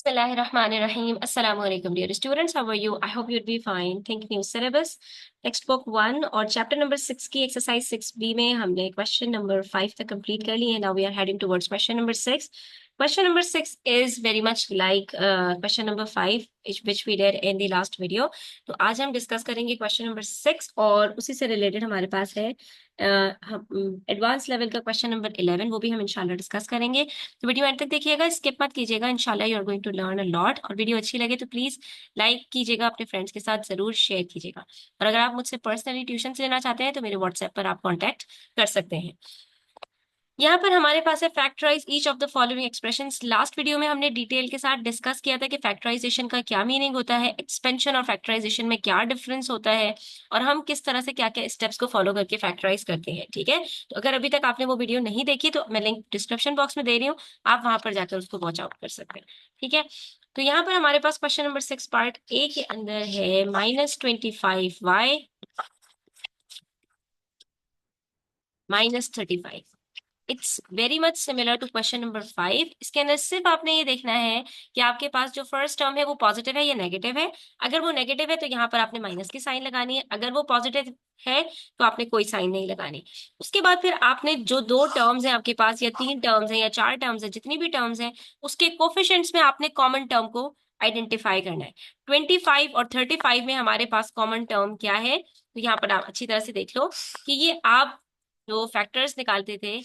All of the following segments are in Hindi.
Bismillahirrahmanirrahim. Assalamu alaikum, dear students. How are you? I hope you'd be fine. Think new syllabus. Textbook 1 और chapter number 6 की exercise 6B में हमने question number 5 तक complete कर ली है. Now we are heading towards question number 6. Question number 6 is very much like question number 5 which we did in the last video. तो आज हम discuss करेंगे question number 6 और उसी से related हमारे पास है एडवांस लेवल का क्वेश्चन नंबर 11, वो भी हम इंशाल्लाह डिस्कस करेंगे. तो वीडियो एंड तक देखिएगा, स्किप मत कीजिएगा. इंशाल्लाह you are going to learn a lot. और वीडियो अच्छी लगे तो प्लीज लाइक कीजिएगा, अपने फ्रेंड्स के साथ जरूर शेयर कीजिएगा. और अगर आप मुझसे पर्सनली ट्यूशन लेना चाहते हैं तो मेरे व्हाट्सएप पर आप कॉन्टेक्ट कर सकते हैं. यहाँ पर हमारे पास है factorise each of the following expressions. Last video में हमने डिटेल के साथ डिस्कस किया था कि फैक्टराइजेशन का क्या मीनिंग होता है, एक्सपेंशन और फैक्टराइजेशन में क्या डिफरेंस होता है, और हम किस तरह से क्या क्या स्टेप्स को फॉलो करके फैक्टराइज करते हैं. ठीक है, तो अगर अभी तक आपने वो वीडियो नहीं देखी तो मैं लिंक डिस्क्रिप्शन बॉक्स में दे रही हूँ, आप वहां पर जाकर उसको वॉच आउट कर सकते हैं. ठीक है, तो यहाँ पर हमारे पास क्वेश्चन नंबर 6 पार्ट ए के अंदर है -25y -35. It's very much similar to question number 5. इसके अंदर सिर्फ आपने ये देखना है कि आपके पास जो फर्स्ट टर्म है वो पॉजिटिव है या नेगेटिव है. अगर वो नेगेटिव है तो यहाँ पर आपने माइनस की साइन लगानी है. अगर वो पॉजिटिव है तो आपने कोई साइन नहीं लगानी. उसके बाद फिर आपने जो दो टर्म्स हैं आपके पास, या तीन टर्म्स हैं या चार टर्म्स हैं, जितनी भी टर्म्स हैं उसके कोफिशिएंट्स में आपने कॉमन टर्म को आइडेंटिफाई करना है. 25 और 35 में हमारे पास कॉमन टर्म क्या है, तो यहाँ पर आप अच्छी तरह से देख लो कि ये आप जो फैक्टर्स निकालते थे,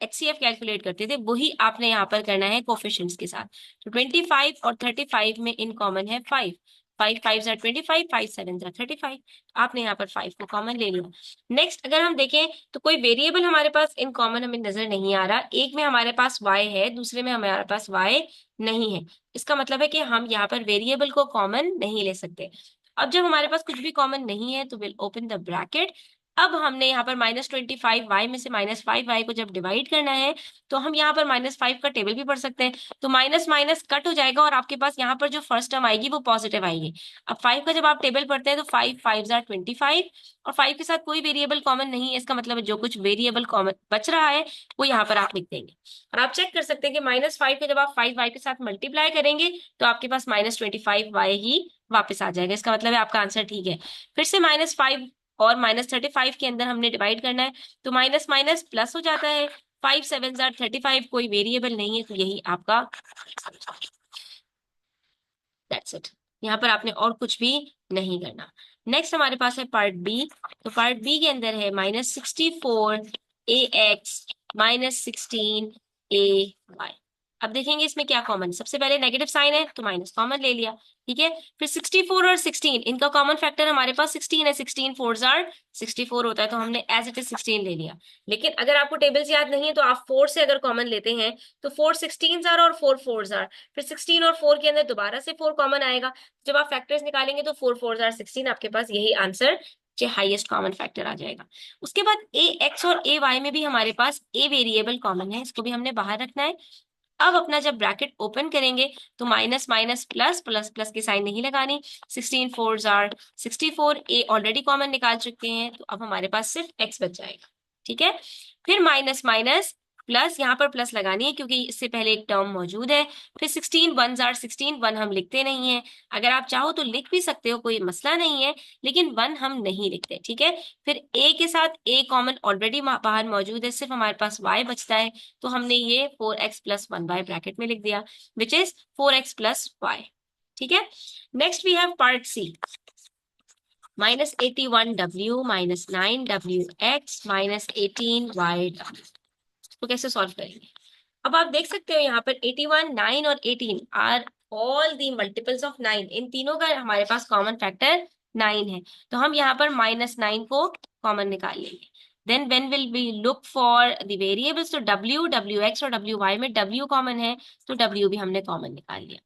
एचसीएफ कैलकुलेट करते थे, वही आपने यहाँ पर करना है कोफिशिएंट्स के साथ. तो 25 और 35 में इन कॉमन है 5. 5 5 जार 25, 5 7 जार 35. आपने यहाँ पर 5 को कॉमन ले लिया. नेक्स्ट अगर हम देखें तो कोई वेरिएबल हमारे पास इन कॉमन हमें नजर नहीं आ रहा. एक में हमारे पास y है, दूसरे में हमारे पास y नहीं है. इसका मतलब है कि हम यहाँ पर वेरिएबल को कॉमन नहीं ले सकते. अब जब हमारे पास कुछ भी कॉमन नहीं है तो विल ओपन द ब्रैकेट. अब हमने यहाँ पर -25y में से -5y को जब डिवाइड करना है तो हम यहाँ पर -5 का टेबल भी पढ़ सकते हैं. तो माइनस माइनस कट हो जाएगा और आपके पास यहाँ पर जो फर्स्ट टर्म आएगी वो पॉजिटिव आएगी. अब 5 का जब आप टेबल पढ़ते हैं तो 5 5 जार 25, और 5 के साथ कोई वेरिएबल कॉमन नहीं है. इसका मतलब है जो कुछ वेरिएबल कॉमन बच रहा है वो यहाँ पर आप लिख देंगे. और आप चेक कर सकते हैं कि -5 को जब आप 5y के साथ मल्टीप्लाई करेंगे तो आपके पास -25y ही वापस आ जाएगा. इसका मतलब है आपका आंसर ठीक है. फिर से -5 और -35 के अंदर हमने डिवाइड करना है, तो माइनस माइनस प्लस हो जाता है. 5 7 जार 35, कोई वेरिएबल नहीं है तो यही आपका दैट्स इट. यहाँ पर आपने और कुछ भी नहीं करना. नेक्स्ट हमारे पास है पार्ट बी. तो पार्ट बी के अंदर है -64ax -16ay. अब देखेंगे इसमें क्या कॉमन. सबसे पहले नेगेटिव साइन है तो माइनस कॉमन ले लिया. ठीक है, फिर 64 और 16 इनका कॉमन फैक्टर हमारे पास 16 है. 16 4 जार 64 होता है तो हमने एज इट इज 16 ले लिया. लेकिन अगर आपको टेबल्स याद नहीं है तो आप 4 से अगर कॉमन लेते हैं तो 4 16 जार और 4 4 जार, फिर 16 और 4 के अंदर दोबारा से 4 कॉमन आएगा. जब आप फैक्टर्स निकालेंगे तो 4 4 जार 16, आपके पास यही आंसर हाईएस्ट कॉमन फैक्टर आ जाएगा. उसके बाद ए एक्स और ए वाई में भी हमारे पास ए वेरिएबल कॉमन है, इसको भी हमने बाहर रखना है. अब अपना जब ब्रैकेट ओपन करेंगे तो minus minus plus, plus plus की साइन नहीं लगानी. 16 4 जार 64, ए ऑलरेडी कॉमन निकाल चुके हैं तो अब हमारे पास सिर्फ एक्स बच जाएगा. ठीक है, फिर माइनस माइनस प्लस, यहाँ पर प्लस लगानी है क्योंकि इससे पहले एक टर्म मौजूद है. फिर 16 1 जार 16, 1 हम लिखते नहीं है. अगर आप चाहो तो लिख भी सकते हो, कोई मसला नहीं है, लेकिन 1 हम नहीं लिखते. ठीक है, फिर ए के साथ ए कॉमन ऑलरेडी बाहर मौजूद है, सिर्फ हमारे पास y बचता है तो हमने ये 4x + 1y ब्रैकेट में लिख दिया, विच इज 4x + y. ठीक है, next we have part C. -81w -9wx -18y. तो कैसे सॉल्व करेंगे. अब आप देख सकते हो यहाँ पर 81 9 और 18 are all the multiples of 9. इन तीनों का हमारे पास कॉमन फैक्टर 9 है, तो हम यहाँ पर -9 को कॉमन निकाल लेंगे. Then when will we look for the variables, तो w wx और wy में w कॉमन है तो w भी हमने कॉमन निकाल लिया.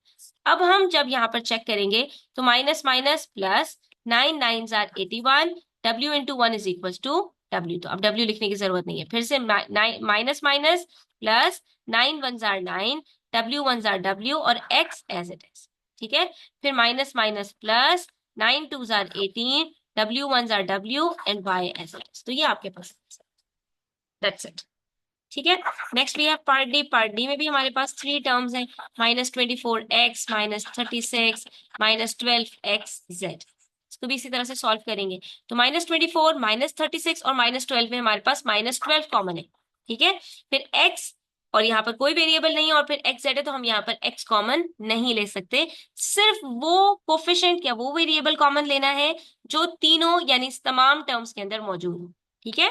अब हम जब यहाँ पर चेक करेंगे तो minus minus plus, 9 9 are 81, w into 1 is equal to w. तो अब w लिखने की जरूरत नहीं है. फिर से minus minus plus, 9 1 are 9, w 1 are w और x एज इट इज. ठीक है, फिर minus minus plus, 9 2 are 18, w 1 are w and y as it is. तो ये आपके पास दैट्स इट. ठीक है। Next we have part D. Part D में भी हमारे पास 3 टर्म्स हैं, -24x, -36, -12xz। इसको भी इसी तरह से सॉल्व करेंगे। तो -24, -36 और -12 में हमारे पास -12 कॉमन है। ठीक है। फिर x, और यहाँ पर कोई वेरिएबल नहीं है, और फिर xz है, तो हम यहाँ पर x कॉमन नहीं ले सकते। सिर्फ वो कोफिशिएंट या वो वेरिएबल कॉमन लेना है जो तीनों यानी तमाम टर्म्स के अंदर मौजूद हो। ठीक है।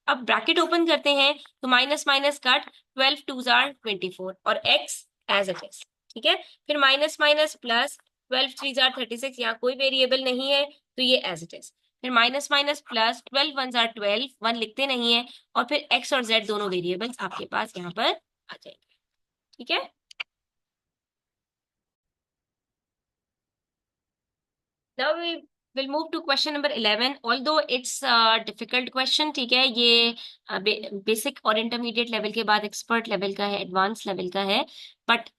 अब ब्रैकेट ओपन करते हैं, तो minus minus cut, 12 2s are 24 और x एज इट इज। ठीक है। फिर minus minus plus, 12 3s are 36, यहाँ कोई वेरिएबल नहीं है तो ये एज इट इज। फिर minus minus plus, 12 1s are 12, 1 लिखते नहीं है, और फिर x और z दोनों वेरिएबल्स आपके पास यहाँ पर आ जाएंगे। ठीक है। Now we will move to question number 11. Although it's a difficult question, ठीक है, ये बेसिक और इंटरमीडिएट लेवल के बाद एक्सपर्ट लेवल का है, एडवांस लेवल का है, बट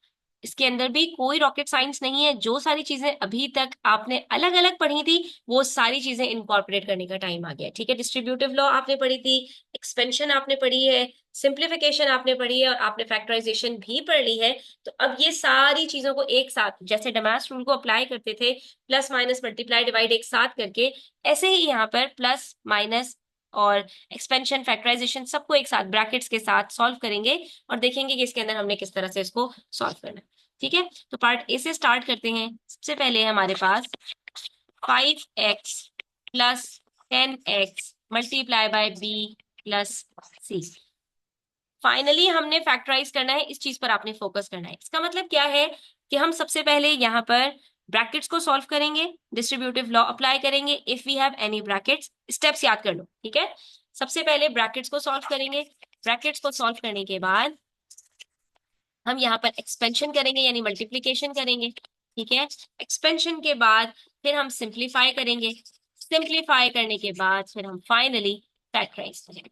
इसके अंदर भी कोई रॉकेट साइंस नहीं है। जो सारी चीजें अभी तक आपने अलग अलग पढ़ी थी वो सारी चीजें इनकॉर्पोरेट करने का टाइम आ गया। ठीक है। डिस्ट्रीब्यूटिव लॉ आपने पढ़ी थी, एक्सपेंशन आपने पढ़ी है, सिंप्लीफिकेशन आपने पढ़ी है, और आपने फैक्टराइजेशन भी पढ़ ली है। तो अब ये सारी चीजों को एक साथ, जैसे डमास रूल को अप्लाई करते थे, प्लस माइनस मल्टीप्लाई डिवाइड एक साथ करके, ऐसे ही यहाँ पर प्लस माइनस और एक्सपेंशन फैक्टराइजेशन सबको एक साथ ब्रैकेट्स के साथ सॉल्व करेंगे, और देखेंगे कि इसके अंदर हमने किस तरह से इसको सॉल्व करना है। ठीक है। तो पार्ट ए से स्टार्ट करते हैं। सबसे पहले हमारे पास 5x plus 10x multiply by b plus c। Finally हमने फैक्टराइज करना है, इस चीज पर आपने फोकस करना है। इसका मतलब क्या है कि हम सबसे पहले यहाँ पर ब्रैकेट्स को सॉल्व करेंगे, डिस्ट्रीब्यूटिव लॉ अप्लाई करेंगे if we have any brackets. Steps याद कर लो। ठीक है। सबसे पहले ब्रैकेट्स को सॉल्व करेंगे। ब्रैकेट्स को सॉल्व करने के बाद हम यहाँ पर एक्सपेंशन करेंगे यानी मल्टीप्लीकेशन करेंगे। ठीक है। एक्सपेंशन के बाद फिर हम सिंप्लीफाई करेंगे। सिंप्लीफाई करने के बाद फिर हम फाइनली फैक्टराइज करेंगे।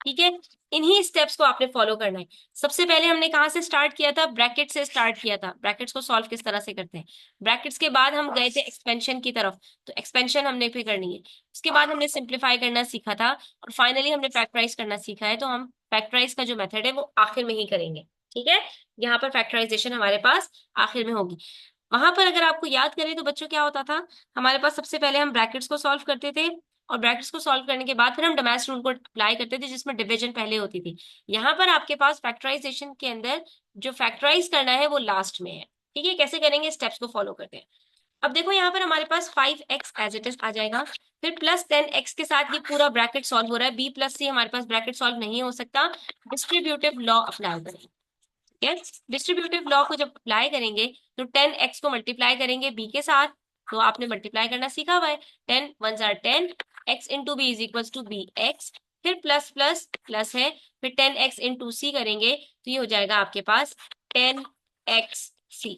ठीक है। इन्हीं स्टेप्स को आपने फॉलो करना है। सबसे पहले हमने कहाँ से स्टार्ट किया था? ब्रैकेट से स्टार्ट किया था। ब्रैकेट्स को सॉल्व किस तरह से करते हैं? ब्रैकेट्स के बाद हम गए थे एक्सपेंशन की तरफ, तो एक्सपेंशन हमने फिर करनी है। उसके बाद हमने सिंप्लीफाई करना सीखा था, और फाइनली हमने फैक्टराइज करना सीखा है। तो हम फैक्टराइज का जो मेथड है वो आखिर में ही करेंगे। ठीक है। यहाँ पर फैक्टराइजेशन हमारे पास आखिर में होगी। वहां पर अगर आपको याद करें तो बच्चों क्या होता था, हमारे पास सबसे पहले हम ब्रैकेट्स को सॉल्व करते थे, और ब्रैकेट्स को सॉल्व करने के बाद फिर हम डमास रूल को अप्लाई करते थे जिसमें डिवीजन पहले होती थी। यहाँ पर आपके पास फैक्टराइजेशन के अंदर जो फैक्टराइज करना है वो लास्ट में है। ठीक है। कैसे करेंगे? स्टेप्स को फॉलो करते हैं। अब देखो यहाँ पर हमारे पास 5x एज इट इज आ जाएगा, फिर प्लस 10x के साथ ये पूरा ब्रैकेट सॉल्व हो रहा है। b प्लस c हमारे पास ब्रैकेट सॉल्व नहीं हो सकता, डिस्ट्रीब्यूटिव लॉ अप्लाई करेंगे। यस, डिस्ट्रीब्यूटिव लॉ को जब अप्लाई करेंगे तो 10x को मल्टीप्लाई करेंगे b के साथ, तो आपने मल्टीप्लाई करना सीखा हुआ है। 10 1s are 10, x into B is equal to B X, फिर प्लस प्लस प्लस है, फिर 10x इंटू सी करेंगे तो ये हो जाएगा आपके पास 10xc।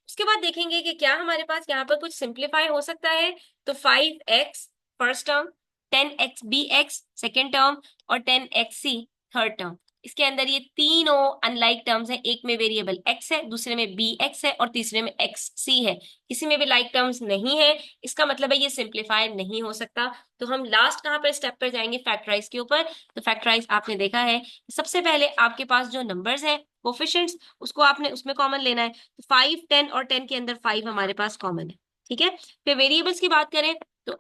उसके बाद देखेंगे कि क्या हमारे पास यहाँ पर कुछ सिंप्लीफाई हो सकता है। तो 5x first term, 10x bx second term, और 10xc थर्ड टर्म। इसके अंदर ये तीनों अनलाइक टर्म्स हैं। एक में वेरिएबल x है, दूसरे में bx है, और तीसरे में xc है। किसी में भी लाइक टर्म्स नहीं है, इसका मतलब है ये सिंप्लीफाई नहीं हो सकता। तो हम लास्ट कहाँ पर स्टेप पर जाएंगे? फैक्टराइज के ऊपर। तो फैक्टराइज आपने देखा है, सबसे पहले आपके पास जो नंबर्स हैं कोफिशिएंट्स, उसको आपने उसमें कॉमन लेना है। तो 5 10 और 10 के अंदर 5 हमारे पास कॉमन है। ठीक है। फिर वेरिएबल्स की बात करें तो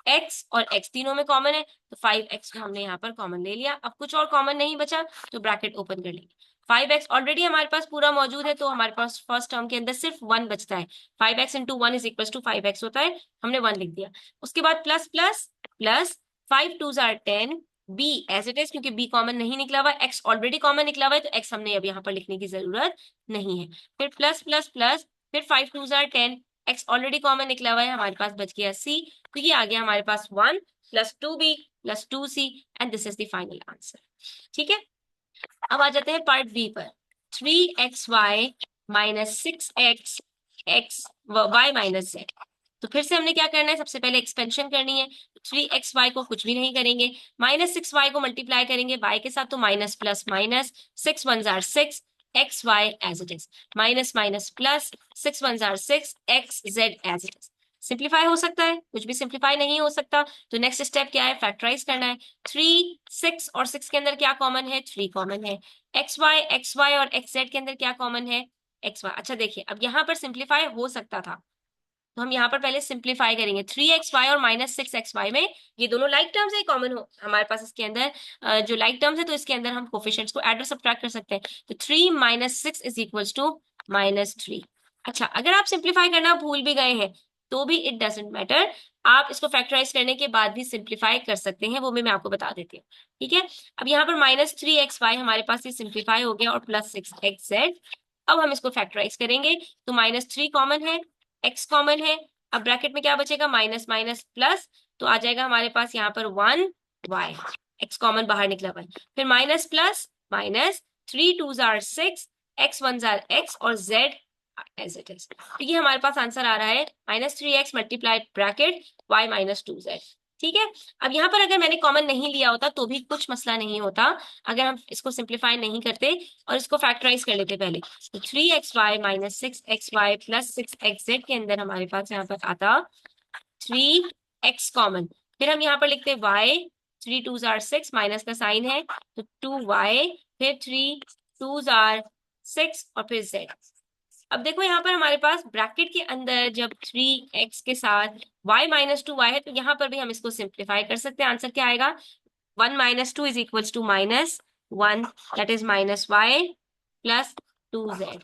x और x तीनों में कॉमन है, तो 5x को हमने यहाँ पर कॉमन ले लिया। अब कुछ और कॉमन नहीं बचा तो ब्रैकेट ओपन कर लेंगे। 5x ऑलरेडी हमारे पास पूरा मौजूद है, तो हमारे पास फर्स्ट टर्म के अंदर सिर्फ 1 बचता है। 5x into 1 is equal to 5x होता है, हमने 1 लिख दिया। उसके बाद plus plus plus, 5 2s are 10, b as it is, क्योंकि b कॉमन नहीं निकला हुआ, x ऑलरेडी कॉमन निकला हुआ है, तो x हमने अब यहाँ पर लिखने की जरूरत नहीं है। फिर प्लस प्लस प्लस, फिर 5 2s are 10, x already common निकला हुआ है, हमारे पास बच गया c, तो ये आ गया हमारे पास 1 plus 2b plus 2c, and this is the final answer. ठीक है। अब आ जाते हैं पार्ट बी पर। 3xy minus 6x x y minus z। तो फिर से हमने क्या करना है? सबसे पहले एक्सपेंशन करनी है। 3xy को कुछ भी नहीं करेंगे, माइनस 6y को मल्टीप्लाई करेंगे y के साथ, तो minus plus minus, 6 1s are 6, xy as it is, minus minus plus, 6 1s are 6, xz as it is. Simplify हो सकता है, कुछ भी सिंप्लीफाई नहीं हो सकता। तो नेक्स्ट स्टेप क्या है, फैक्टराइज करना है। 3, 6 और 6 के अंदर क्या कॉमन है, 3 कॉमन है। एक्स वाई और एक्स जेड के अंदर क्या कॉमन है, एक्स वाई। अच्छा देखिए, अब यहाँ पर सिंप्लीफाई हो सकता था, तो हम यहाँ पर पहले सिंप्लीफाई करेंगे। 3xy और -6xy में ये दोनों लाइक टर्म्स है, कॉमन हो हमारे पास इसके अंदर जो लाइक टर्म्स है, तो इसके अंदर हम कोफिशिएंट्स को ऐड और सब्ट्रैक्ट कर सकते हैं। तो 3 - 6 इज इक्वल्स टू -3। अच्छा, अगर आप सिंप्लीफाई करना भूल भी गए हैं तो भी इट डजेंट मैटर, आप इसको फैक्टराइज करने के बाद भी सिंप्लीफाई कर सकते हैं, वो भी मैं आपको बता देती हूँ। ठीक है, अब यहाँ पर -3xy हमारे पास ये सिंप्लीफाई हो गया और +6xz। अब हम इसको फैक्टराइज करेंगे, तो -3 कॉमन है, x कॉमन है। अब ब्रैकेट में क्या बचेगा, माइनस माइनस प्लस, तो आ जाएगा हमारे पास यहाँ पर 1y, x कॉमन बाहर निकला 1, फिर minus plus minus, 3 2s are 6, x 1s are x और z एज इट इज। तो ये हमारे पास आंसर आ रहा है -3x multiply bracket y -2z। ठीक है, अब यहाँ पर अगर मैंने कॉमन नहीं लिया होता तो भी कुछ मसला नहीं होता, अगर हम इसको सिंप्लीफाई नहीं करते और इसको फैक्टराइज कर लेते पहले। तो 3xy -6xy प्लस 6xz के अंदर हमारे पास यहाँ पर आता 3x कॉमन, फिर हम यहाँ पर लिखते y, 3 2s आर 6, माइनस का साइन है तो 2y, फिर 3 2s आर 6 और फिर z। अब देखो यहाँ पर हमारे पास ब्रैकेट के अंदर जब 3x के साथ y -2y है, तो यहाँ पर भी हम इसको सिंप्लीफाई कर सकते हैं। आंसर क्या आएगा, 1 - 2 is equals to -1, that is -y plus 2z।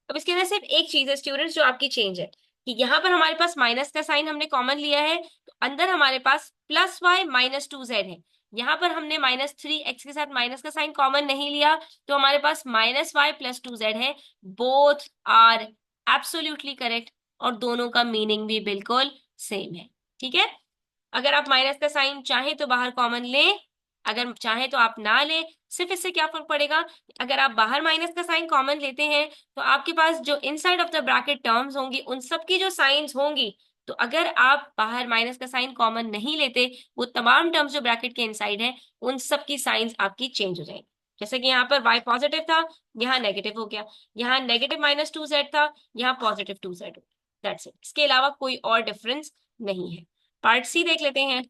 अब इसके अंदर सिर्फ एक चीज है स्टूडेंट्स जो आपकी चेंज है, कि यहाँ पर हमारे पास माइनस का साइन हमने कॉमन लिया है, तो अंदर हमारे पास +y -2z है। यहाँ पर हमने -3x के साथ माइनस का साइन कॉमन नहीं लिया, तो हमारे पास -y + 2z है। बोथ आर एब्सोल्युटली करेक्ट और दोनों का मीनिंग भी बिल्कुल सेम है। ठीक है, अगर आप माइनस का साइन चाहे तो बाहर कॉमन लें, अगर चाहे तो आप ना लें। सिर्फ इससे क्या फर्क पड़ेगा, अगर आप बाहर माइनस का साइन कॉमन लेते हैं तो आपके पास जो inside of the bracket terms होंगी उन सबकी जो साइंस होंगी, तो अगर आप बाहर माइनस का साइन कॉमन नहीं लेते, वो तमाम टर्म्स जो ब्रैकेट के इनसाइड है उन सबकी साइंस आपकी चेंज हो जाएंगी। जैसे कि यहाँ पर y पॉजिटिव था, यहाँ नेगेटिव हो गया, यहाँ नेगेटिव -2z था, यहाँ पॉजिटिव 2z। दैट्स इट, इसके अलावा कोई और डिफरेंस नहीं है। पार्ट सी देख लेते हैं।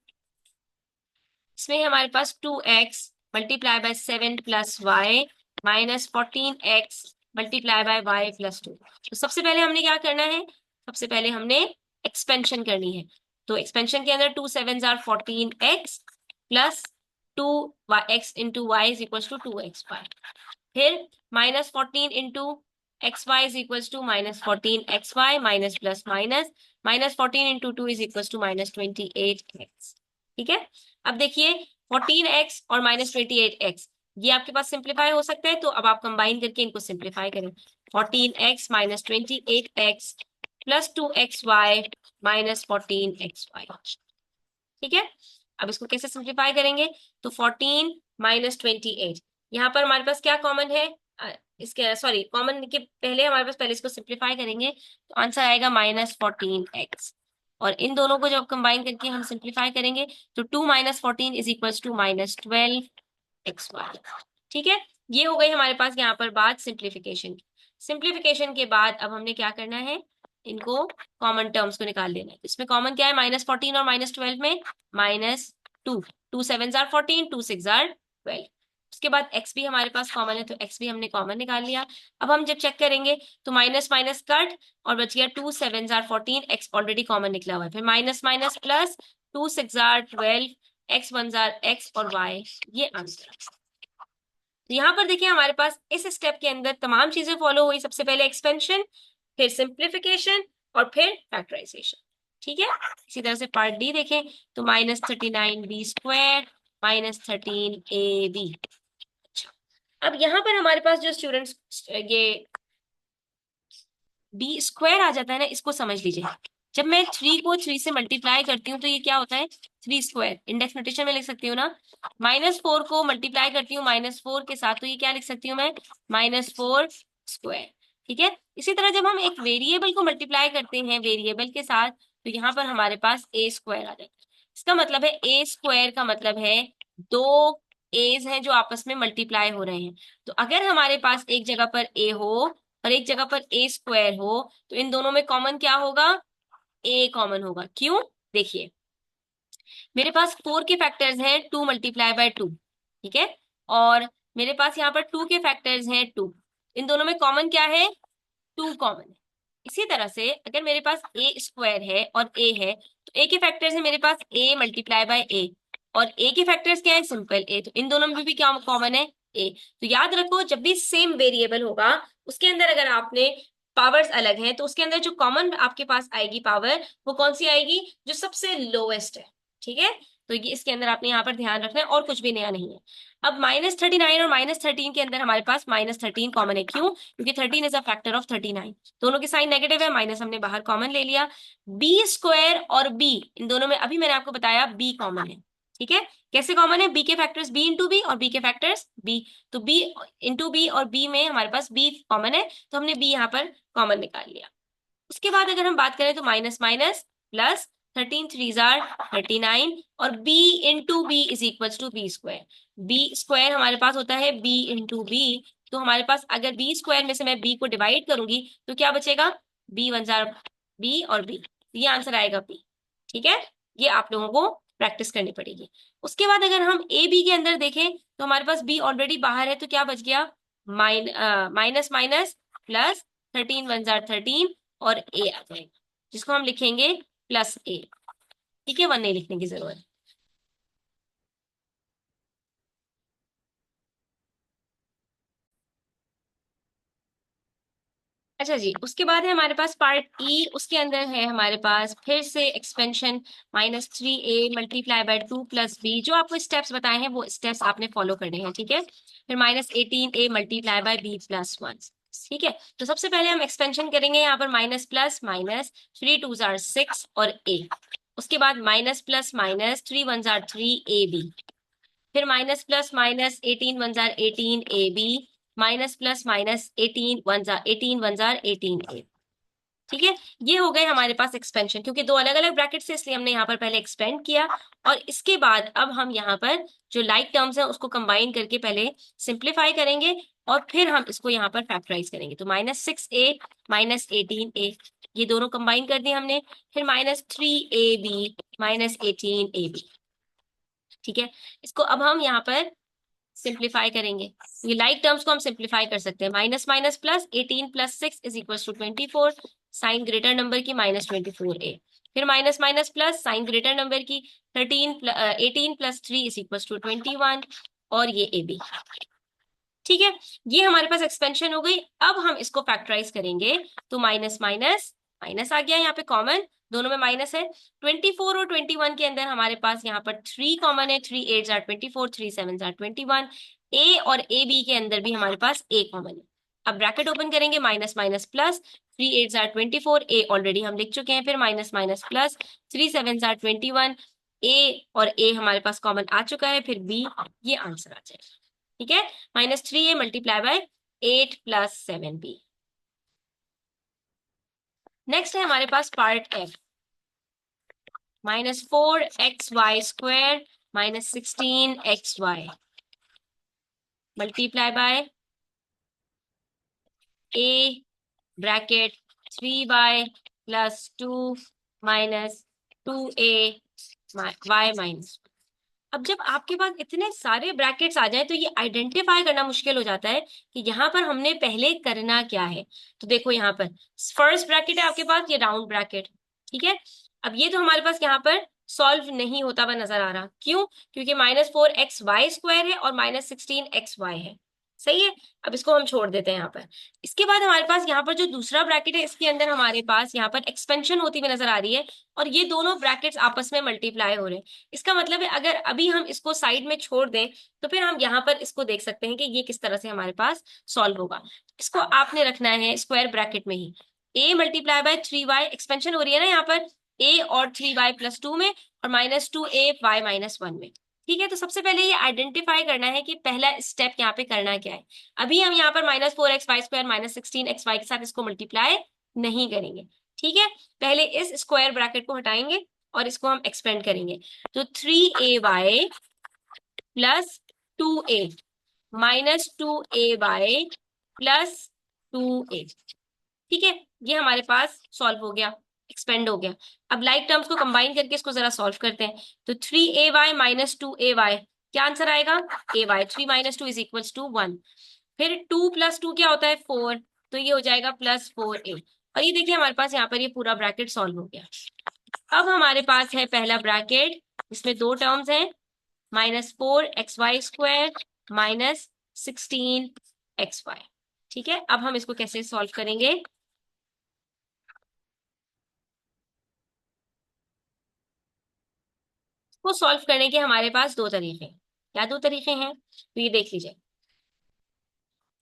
इसमें हमारे पास 2x multiply by 7 plus y -14x multiply by y plus 2। तो सबसे पहले हमने क्या करना है, सबसे पहले हमने एक्सपेंशन करनी है। तो एक्सपेंशन के अंदर 2 7s are 14x plus 2x into Y is equal to 2xy, फिर -14 into xy is equal to -14xy minus plus minus, -14 into 2 is equal to -28x। ठीक है, अब देखिए 14x और -28x ये आपके पास सिंप्लीफाई हो सकता है, तो अब आप कंबाइन करके इनको सिंप्लीफाई करें। 14x -28x plus 2xy -14xy। ठीक है, अब इसको कैसे सिंप्लीफाई करेंगे, तो 14 -28, यहाँ पर हमारे पास क्या कॉमन है, इसके सॉरी कॉमन के पहले हमारे पास, पहले इसको सिंप्लीफाई करेंगे तो आंसर आएगा -14x, और इन दोनों को जब कंबाइन करके हम सिंप्लीफाई करेंगे तो 2 - 14 इज इक्वल टू -12xy। ठीक है, ये हो गई हमारे पास यहाँ पर बात सिंप्लीफिकेशन की। सिंप्लीफिकेशन के बाद अब हमने क्या करना है, इनको कॉमन टर्म्स को निकाल लेना है। इसमें कॉमन क्या है, -14 और -12 में -2, 2 7s आर 14, 2 6s आर 12। उसके बाद x भी हमारे पास कॉमन है, तो x भी हमने कॉमन निकाल लिया। अब हम जब चेक करेंगे तो माइनस माइनस कट और बच गया 2 7s are 14, x already common निकला हुआ है, फिर minus minus plus 2 6s are 12, x 1s are x और y, ये आंसर। तो यहाँ पर देखिए हमारे पास इस स्टेप के अंदर तमाम चीजें फॉलो हुई, सबसे पहले एक्सपेंशन, फिर सिंप्लीफिकेशन और फिर फैक्टराइजेशन। ठीक है, इसी तरह से पार्ट डी देखें तो -39b² -13ab। अच्छा, अब यहाँ पर हमारे पास जो स्टूडेंट्स ये b² आ जाता है ना, इसको समझ लीजिए। जब मैं 3 को 3 से मल्टीप्लाई करती हूँ तो ये क्या होता है, 3²। इंडेक्स नोटेशन में लिख सकती हूँ ना, -4 को मल्टीप्लाई करती हूँ -4 के साथ, तो ये क्या लिख सकती हूँ मैं, -4²। ठीक है, इसी तरह जब हम एक वेरिएबल को मल्टीप्लाई करते हैं वेरिएबल के साथ, तो यहाँ पर हमारे पास a² आ जाता है। इसका मतलब है a² का मतलब है दो एज हैं जो आपस में मल्टीप्लाई हो रहे हैं। तो अगर हमारे पास एक जगह पर a हो और एक जगह पर a² हो, तो इन दोनों में कॉमन क्या होगा, ए कॉमन होगा। क्यों? देखिए, मेरे पास 4 के फैक्टर्स हैं 2 मल्टीप्लाई बाय 2, ठीक है, और मेरे पास यहाँ पर 2 के फैक्टर्स हैं 2। इन दोनों में कॉमन क्या है? 2 कॉमन है। इसी तरह से अगर मेरे पास ए स्क्वायर है और ए है, तो ए के फैक्टर्स है मेरे पास ए मल्टीप्लाई बाय ए, और ए के फैक्टर्स क्या है? सिंपल ए, तो इन दोनों में भी क्या कॉमन है? ए। तो याद रखो, जब भी सेम वेरिएबल होगा उसके अंदर अगर आपने पावर्स अलग हैं तो उसके अंदर जो कॉमन आपके पास आएगी पावर, वो कौन सी आएगी? जो सबसे लोएस्ट है, ठीक है। तो ये इसके अंदर आपने यहाँ पर ध्यान रखना है, और कुछ भी नया नहीं है। अब -39 और -13 के अंदर हमारे पास -13 कॉमन है। क्यों? क्योंकि 13 इज अ फैक्टर ऑफ 39। दोनों के साइन नेगेटिव है, माइनस हमने बाहर कॉमन ले लिया। बी स्क्वायर और बी, इन दोनों में अभी मैंने आपको बताया बी कॉमन है, ठीक है। कैसे कॉमन है? बी के फैक्टर्स बी इंटू बी और बी के फैक्टर्स बी, तो बी इंटू बी और बी में हमारे पास बी कॉमन है, तो हमने बी यहाँ पर कॉमन निकाल लिया। उसके बाद अगर हम बात करें तो माइनस माइनस प्लस, 13 3 जार 39, और b into B is equal to B square. B square हमारे पास होता है b इंटू बी, तो हमारे पास अगर बी स्क्वायर में से मैं b को डिवाइड करूंगी तो क्या बचेगा? b 1 जार b और b, ये आंसर आएगा b, ठीक है। ये आप लोगों को प्रैक्टिस करनी पड़ेगी। उसके बाद अगर हम ए बी के अंदर देखें तो हमारे पास b ऑलरेडी बाहर है, तो क्या बच गया? माइनस माइनस प्लस, 13 1 जार 13 और ए आ जाएगा, जिसको हम लिखेंगे प्लस ए, ठीक है, 1 नहीं लिखने की जरूरत। अच्छा जी, उसके बाद है हमारे पास पार्ट ई, उसके अंदर है हमारे पास फिर से expansion, -3a multiply by 2 plus B. जो आपको स्टेप्स बताए हैं वो स्टेप्स आपने फॉलो करने हैं, ठीक है। फिर -18a multiply by B plus 1, ठीक है। तो सबसे पहले हम एक्सपेंशन करेंगे यहाँ पर माइनस प्लस माइनस, 3 2 जार 6 और a। उसके बाद माइनस प्लस माइनस, 3 1 जार 3 ए बी। फिर माइनस प्लस माइनस, 18 1 जार 18 A B, minus plus minus, 18 1 जार 18 ए, ठीक है। ये हो गए हमारे पास एक्सपेंशन, क्योंकि दो अलग अलग ब्रैकेट से इसलिए हमने यहाँ पर पहले एक्सपेंड किया, और इसके बाद अब हम यहाँ पर जो लाइक टर्म्स है उसको कंबाइन करके पहले सिंप्लीफाई करेंगे, और फिर हम इसको यहाँ पर फैक्टराइज करेंगे। तो -6a -18a, ये दोनों कंबाइन कर दिए हमने। फिर -3ab -18ab, ठीक है। इसको अब हम यहाँ पर सिंप्लीफाई करेंगे। ये लाइक टर्म्स को हम सिंप्लीफाई कर सकते हैं। Minus minus plus, 18 plus 6 is equal to 24, sign greater number की -24a। फिर minus minus plus, sign greater number की 18 प्लस 3 इज इक्वल टू 21, और ये ए बी, ठीक है। ये हमारे पास एक्सपेंशन हो गई। अब हम इसको फैक्टराइज करेंगे, तो माइनस माइनस माइनस आ गया यहाँ पे कॉमन, दोनों में माइनस है। 24 और 21 के अंदर हमारे पास यहाँ पर 3 कॉमन है, 3 8 जार 24, 3 7 जार 21। ए और ए बी के अंदर भी हमारे पास ए कॉमन है। अब ब्रैकेट ओपन करेंगे, माइनस माइनस प्लस, 3 8 जार 24, ए ऑलरेडी हम लिख चुके हैं। फिर माइनस माइनस प्लस, 3 7 जार 21, ए और ए हमारे पास कॉमन आ चुका है। फिर बी, ये आंसर आ जाएगा, ठीक है। -3a multiply bye 8 plus 7b। Next है हमारे पास part F, -4xy square -16xy multiply by a bracket 3y plus 2 -2a y minus. अब जब आपके पास इतने सारे ब्रैकेट्स आ जाए तो ये आइडेंटिफाई करना मुश्किल हो जाता है कि यहाँ पर हमने पहले करना क्या है। तो देखो यहाँ पर फर्स्ट ब्रैकेट है आपके पास, ये राउंड ब्रैकेट, ठीक है। अब ये तो हमारे पास यहाँ पर सॉल्व नहीं होता हुआ नजर आ रहा, क्यों? क्योंकि -4xy स्क्वायर है और -16xy है, सही है। अब इसको हम छोड़ देते हैं यहाँ पर। इसके बाद हमारे पास यहाँ पर जो दूसरा ब्रैकेट है, इसके अंदर हमारे पास यहाँ पर एक्सपेंशन होती हुई नजर आ रही है, और ये दोनों ब्रैकेट्स आपस में मल्टीप्लाई हो रहे हैं। इसका मतलब है अगर अभी हम इसको साइड में छोड़ दें तो फिर हम यहाँ पर इसको देख सकते हैं कि ये किस तरह से हमारे पास सॉल्व होगा। इसको आपने रखना है स्क्वायर ब्रैकेट में ही। a multiply by 3y, expansion हो रही है ना यहाँ पर, a और 3y प्लस 2 में, और -2a y -1 में, ठीक है। तो सबसे पहले ये आइडेंटिफाई करना है कि पहला स्टेप यहाँ पे करना क्या है। अभी हम यहाँ पर -4xy स्क्वायर -16xy के साथ इसको मल्टीप्लाई नहीं करेंगे, ठीक है। पहले इस स्क्वायर ब्रैकेट को हटाएंगे और इसको हम एक्सपेंड करेंगे। तो 3ay plus 2a -2ay plus 2a, ठीक है। ये हमारे पास सॉल्व हो गया। एक्सपेंड हो गया। अब लाइक टर्म्स को कंबाइन करके इसको जरा सॉल्व करते हैं। तो 3ay माइनस 2ay, क्या आंसर आएगा? ay, 3 - 2 = 1। फिर 2 + 2 क्या होता है? 4, तो ये हो जाएगा +4a। और ये देखिए हमारे पास यहाँ पर ये पूरा ब्रैकेट सॉल्व हो गया। अब हमारे पास है पहला ब्रैकेट, इसमें दो टर्म्स हैं, -4xy² -16xy। ठीक है, अब हम इसको कैसे सॉल्व करेंगे? इसको सॉल्व करने के हमारे पास दो तरीके हैं। क्या दो तरीके हैं? तो ये देख लीजिए,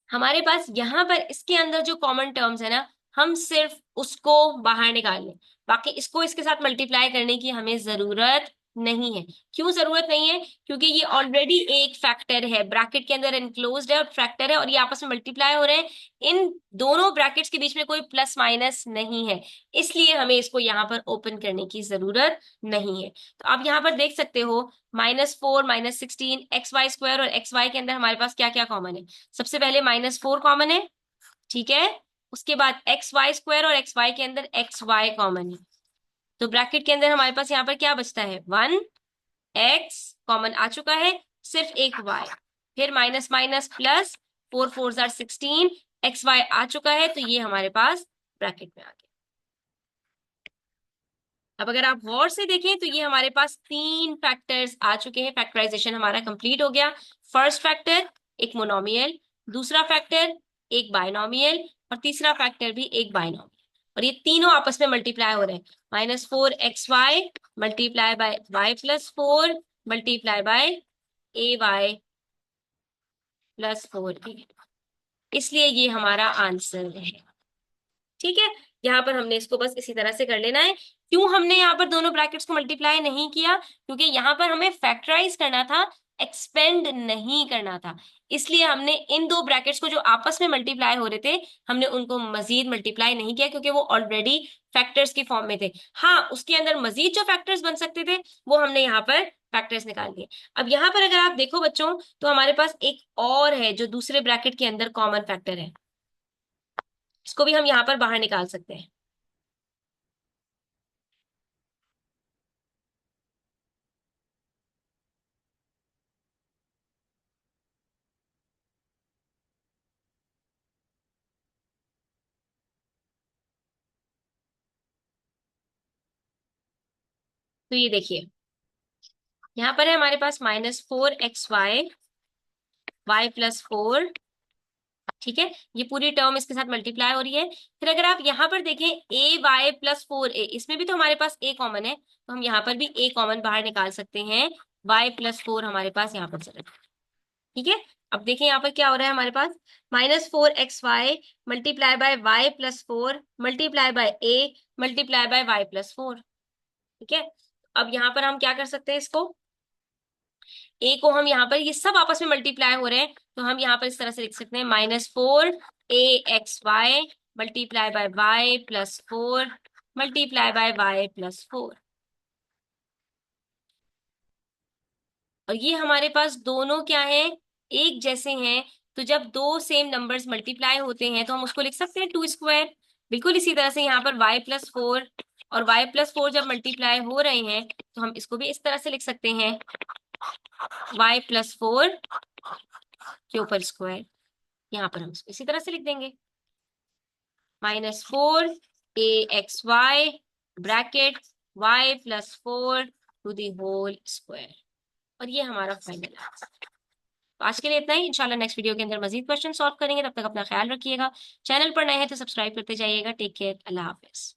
हमारे पास यहाँ पर इसके अंदर जो कॉमन टर्म्स है ना, हम सिर्फ उसको बाहर निकाल लें, बाकी इसको इसके साथ मल्टीप्लाई करने की हमें जरूरत नहीं है। क्यों जरूरत नहीं है? क्योंकि ये ऑलरेडी एक फैक्टर है, ब्रैकेट के अंदर एनक्लोज्ड है और फैक्टर है, और ये आपस में मल्टीप्लाई हो रहे हैं। इन दोनों ब्रैकेट्स के बीच में कोई प्लस माइनस नहीं है, इसलिए हमें इसको यहाँ पर ओपन करने की जरूरत नहीं है। तो आप यहाँ पर देख सकते हो, -4 -16 xy² और xy के अंदर हमारे पास क्या क्या कॉमन है? सबसे पहले -4 कॉमन है, ठीक है। उसके बाद xy² और xy के अंदर xy कॉमन है। तो ब्रैकेट के अंदर हमारे पास यहाँ पर क्या बचता है? 1, x कॉमन आ चुका है, सिर्फ एक y। फिर minus minus plus, 4 4 jar 16, xy आ चुका है, तो ये हमारे पास ब्रैकेट में आ गया। अब अगर आप गौर से देखें तो ये हमारे पास तीन फैक्टर्स आ चुके हैं, फैक्टराइजेशन हमारा कंप्लीट हो गया। फर्स्ट फैक्टर एक मोनोमियल, दूसरा फैक्टर एक बायनोमियल, और तीसरा फैक्टर भी एक बायनोमियल। और ये तीनों आपस में मल्टीप्लाई हो रहे हैं, -4xy multiply by y+4 multiply by ay+4a, इसलिए ये हमारा आंसर है। ठीक है, यहाँ पर हमने इसको बस इसी तरह से कर लेना है। क्यों हमने यहाँ पर दोनों ब्रैकेट्स को मल्टीप्लाई नहीं किया? क्योंकि यहाँ पर हमें फैक्टराइज करना था, एक्सपेंड नहीं करना था। इसलिए हमने इन दो ब्रैकेट्स को जो आपस में मल्टीप्लाई हो रहे थे, हमने उनको मजीद मल्टीप्लाई नहीं किया, क्योंकि वो ऑलरेडी फैक्टर्स की फॉर्म में थे। हाँ, उसके अंदर मजीद जो फैक्टर्स बन सकते थे वो हमने यहाँ पर फैक्टर्स निकाल दिए। अब यहाँ पर अगर आप देखो बच्चों, तो हमारे पास एक और है जो दूसरे ब्रैकेट के अंदर कॉमन फैक्टर है, इसको भी हम यहाँ पर बाहर निकाल सकते हैं। तो ये देखिए, यहाँ पर है हमारे पास -4xy y+4, ठीक है। ये पूरी टर्म इसके साथ मल्टीप्लाई हो रही है। फिर अगर आप यहाँ पर देखें ay+4a, इसमें भी तो हमारे पास a कॉमन है, तो हम यहाँ पर भी a कॉमन बाहर निकाल सकते हैं। y+4 हमारे पास यहाँ पर चले, ठीक है। अब देखें यहाँ पर क्या हो रहा है हमारे पास, -4xy multiply by y+4 multiply by a multiply by y+4, ठीक है। अब यहाँ पर हम क्या कर सकते हैं, इसको ए को हम यहाँ पर, ये सब आपस में मल्टीप्लाई हो रहे हैं, तो हम यहाँ पर इस तरह से लिख सकते हैं, -4axy multiply by y+4 multiply by y+4। और ये हमारे पास दोनों क्या है? एक जैसे हैं। तो जब दो सेम नंबर्स मल्टीप्लाई होते हैं तो हम उसको लिख सकते हैं 2 स्क्वायर। बिल्कुल इसी तरह से यहाँ पर y+4 और y+4 जब मल्टीप्लाई हो रहे हैं तो हम इसको भी इस तरह से लिख सकते हैं, y+4 के ऊपर स्क्वायर। यहाँ पर हम इसको इसी तरह से लिख देंगे, -4axy bracket y+4 to the whole square. और ये हमारा फाइनल आंसर। तो आज के लिए इतना ही, इंशाल्लाह नेक्स्ट वीडियो के अंदर मजीद क्वेश्चन सॉल्व करेंगे। तब तक अपना ख्याल रखिएगा, चैनल पर नए हैं तो सब्सक्राइब करते जाइएगा। टेक केयर, अल्लाह हाफिज।